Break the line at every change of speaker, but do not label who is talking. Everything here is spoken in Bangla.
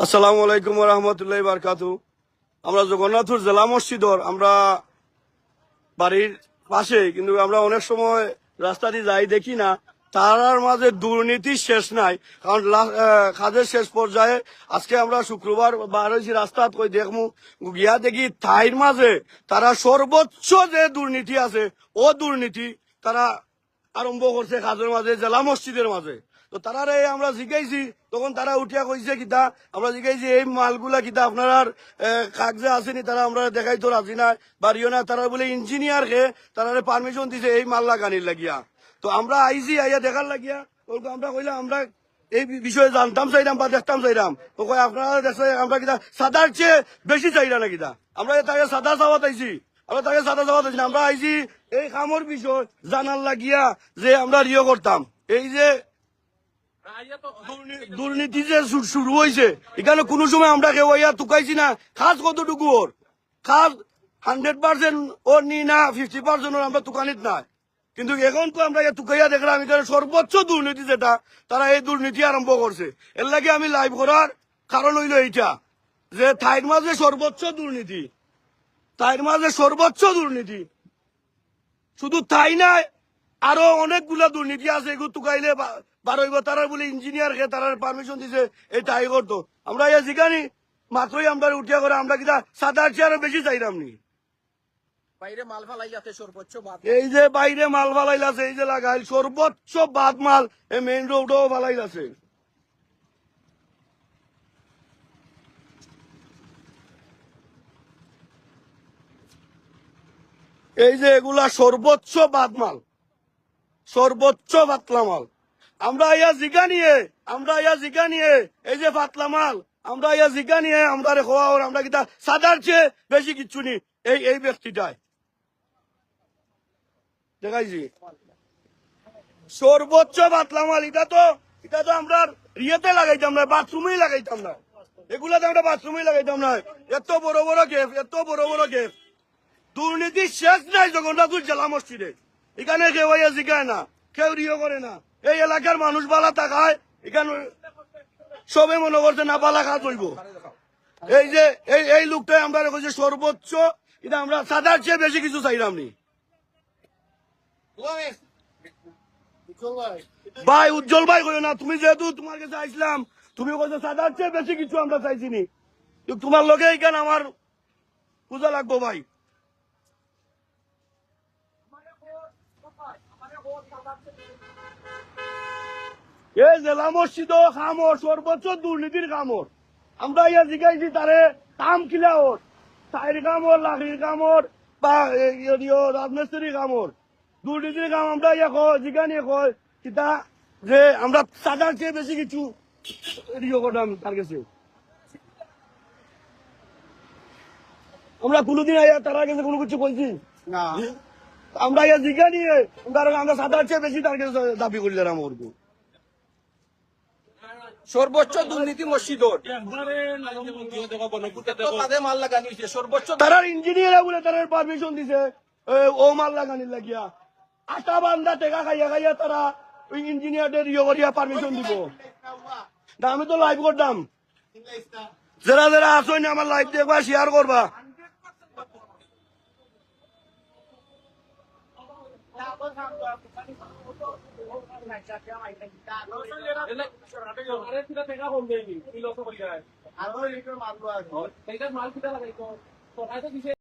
আসসালামু আলাইকুম রহমতুল্লাহ বারকাতু। আমরা জগন্নাথপুর জেলা মসজিদর আমরা বাড়ির পাশে, কিন্তু আমরা অনেক সময় রাস্তা দিয়ে যাই দেখি না, তার মাঝে দুর্নীতি শেষ নাই। কারণ কাজের শেষ পর্যায়ে আজকে আমরা শুক্রবার বার হয়েছি, রাস্তা কই দেখমু গিয়া দেখি থাইর মাঝে তারা সর্বোচ্চ যে দুর্নীতি আছে ও দুর্নীতি তারা আরম্ভ করছে কাজের মাঝে, জেলা মসজিদের মাঝে। তো তারা আমরা জিজ্ঞাইছি, তখন তারা উঠিয়া কইছে কিতা, আমরা জিজ্ঞাইছি এই মালগুলা কিতা আপনার কাগজে আসেনি, তারা আমরা দেখাই তো রাজি না বাড়িও না। তারা বলে ইঞ্জিনিয়ার কে তারা পারমিশন দিছে এই মাল লাগানির লাগিয়া। তো আমরা আইছি আইয়া দেখার লাগিয়া, আমরা কইলাম আমরা এই বিষয়ে জানতাম চাইলাম বা দেখতাম চাইলাম। তো কয় আপনারা দেখছে আমরা কিতা সাদার চেয়ে বেশি চাইলা না কিতা। আমরা তাকে সাদা চাওয়াত আইছি, আমরা তাকে সাদা চাওয়াত আইছি না, আমরা আইছি এই কামর বিষয় জানার লাগিয়া যে আমরা রিও করতাম। এই যে দুর্নীতি যে শুরু হয়েছে, এখানে কোনো সময় আমরা কেউ ইয়া তুকাইছি না। খাস কতটুকু ওর খাস 100% ওর নি না 50% ওর আমরা তুকানিত নাই। কিন্তু এখন তো আমরা তুকাইয়া দেখলাম এখানে সর্বোচ্চ দুর্নীতি যেটা, তারা এই দুর্নীতি আরম্ভ করছে। এর লাগে আমি লাইভ করার কারণ হইল এইটা, যে থাইর মাঝে সর্বোচ্চ দুর্নীতি, থাইর মাঝে সর্বোচ্চ দুর্নীতি। শুধু তাই নাই, আরো অনেকগুলা দুর্নীতি আছে, এগুলো তুকাইলে বারোইব। তারা বলে ইঞ্জিনিয়ার কে তারা পারমিশন দিছে এই তাই করতো। আমরা জিগানি মাত্রই আমরা উঠিয়া করে আমরা কিনা সাদার চেয়ে আরো বেশি চাইলাম নি।
বাইরে মাল ফালাই যাতে সর্বোচ্চ বাদ,
এই যে বাইরে মাল ফালাইল আছে, এই যে লাগাইল সর্বোচ্চ বাদ মাল এই মেইন রোডও ফালাইল আছে। এই যে এগুলা সর্বোচ্চ বাদ মাল, সর্বোচ্চ পাতলা মাল। আমরা জিগা নিয়ে এই যে পাতলা মাল আমরা জিগা নিয়ে আমরা খোয়া আমরা কিতা সাদার চেয়ে বেশি কিচ্ছু নি। এই ব্যক্তিটাই দেখাইছি সর্বোচ্চ পাতলা মাল। এটা তো আমরা ইয়েতে লাগাইতাম না, বাথরুমেই লাগাইতাম না, এগুলাতে আমরা বাথরুমেই লাগাইতাম না। এত বড় বড় গেপ, এত বড় বড় গেপ, দুর্নীতি শেষ নাই জগন্নাথপুর জেলা মসজিদে। এখানে কেউ জিগায় না, কেউ রিও করে না। এই এলাকার মানুষ বালা থাকায় এখানে সবে মনে করছে না বালা কাজ হইব। এই যে এই লোকটাই আমরা রেখেছি সর্বোচ্চ, এটা আমরা সাদার চেয়ে বেশি কিছু চাইলাম নি। ভাই উজ্জ্বল ভাই কইও না, তুমি যেহেতু তোমার কাছে আইসলাম, তুমি কইছো সাদার চেয়ে বেশি কিছু আমরা চাইছি নি। তোমার লগে এইখানে আমার পূজা লাগবো ভাই। এই জেলা মসজিদ খামর সর্বোচ্চ দুর্নীতির কামর। আমরা জিগাইছি তারে কাম কিলা ওর চাইর কামর, লাকড়ির কামর বা রাজমিস্ত্রির কামর, দুর্নীতির কাম। আমরা জিগানি কয় কিতা যে আমরা সাদার চেয়ে বেশি কিছু রিও করতাম তার কাছে। আমরা কোনোদিন তার কাছে কোনো কিছু বলছি
না।
আমরা জিগানি আমরা সাদার চেয়ে বেশি তার কাছে দাবি করলাম করবো।
সর্বোচ্চ দুর্নীতি মসজিদর মাল লাগানি সর্বোচ্চ।
তারা ইঞ্জিনিয়ার বলে তারা পারমিশন দিছে ও মাল লাগানির লাগিয়া। আটা বান্ধা টেকা খাইয়া খাইয়া তারা ওই ইঞ্জিনিয়ারদের ইয়ে করিয়া পারমিশন দিব না। আমি তো লাইভ করতাম, যারা যারা আসেন আমার লাইভ দেখবা, শেয়ার করবা।
মাল